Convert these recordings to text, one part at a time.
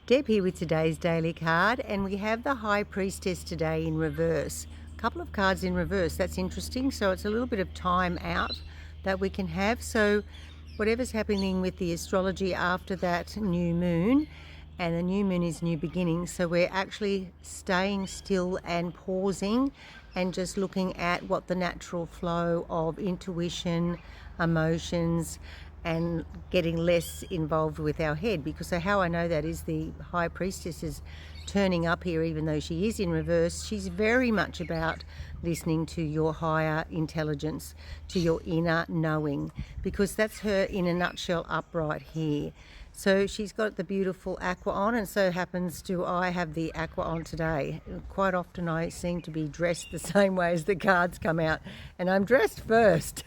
Deb here with today's daily card, and we have the High Priestess today in reverse. A couple of cards in reverse, that's interesting. So it's a little bit of time out that we can have. So whatever's happening with the astrology after that new moon, and the new moon is new beginnings, so we're actually staying still and pausing and just looking at what the natural flow of intuition, emotions, and getting less involved with our head. Because how I know that is the High Priestess is turning up here, even though she is in reverse. She's very much about listening to your higher intelligence, to your inner knowing, because that's her in a nutshell up right here. So she's got the beautiful aqua on, and so happens to I have the aqua on today. Quite often I seem to be dressed the same way as the cards come out, and I'm dressed first.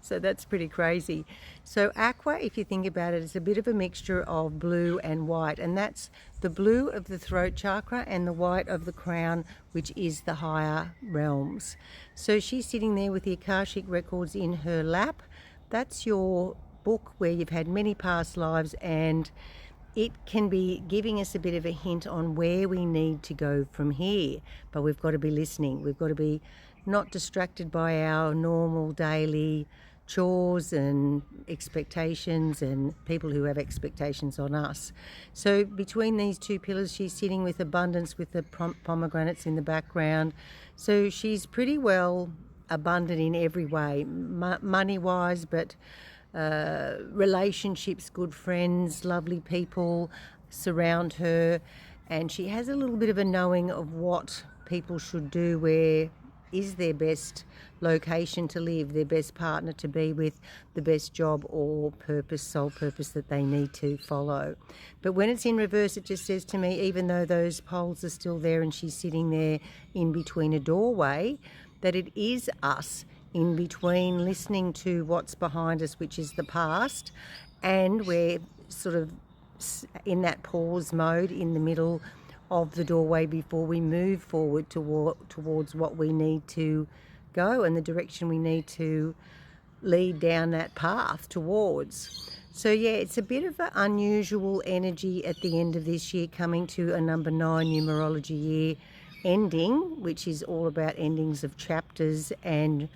So that's pretty crazy. So aqua, if you think about it, is a bit of a mixture of blue and white, and that's the blue of the throat chakra and the white of the crown, which is the higher realms. So she's sitting there with the Akashic records in her lap. That's your book where you've had many past lives, and it can be giving us a bit of a hint on where we need to go from here. But we've got to be listening. We've got to be not distracted by our normal daily chores and expectations and people who have expectations on us. So between these two pillars, she's sitting with abundance, with the pomegranates in the background. So she's pretty well abundant in every way, money wise, but relationships, good friends, lovely people surround her, and she has a little bit of a knowing of what people should do, where is their best location to live, their best partner to be with, the best job or purpose, sole purpose that they need to follow. But when it's in reverse, it just says to me, even though those poles are still there and she's sitting there in between a doorway, that it is us in between, listening to what's behind us, which is the past, and we're sort of in that pause mode in the middle of the doorway before we move forward towards what we need to go and the direction we need to lead down that path towards. So yeah, it's a bit of an unusual energy at the end of this year, coming to a number 9 numerology year ending, which is all about endings of chapters and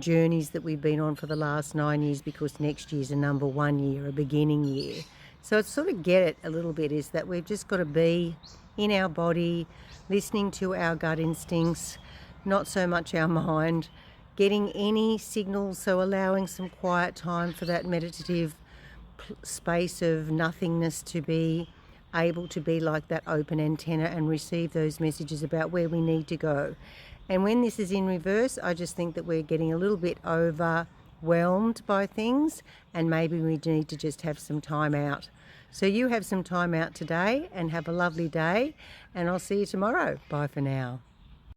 journeys that we've been on for the last 9 years, because next year's a number 1 year, a beginning year. So it's sort of get it a little bit, is that we've just got to be in our body, listening to our gut instincts, not so much our mind, getting any signals, so allowing some quiet time for that meditative space of nothingness to be able to be like that open antenna and receive those messages about where we need to go. And when this is in reverse, I just think that we're getting a little bit overwhelmed by things, and maybe we need to just have some time out. So you have some time out today and have a lovely day, and I'll see you tomorrow. Bye for now.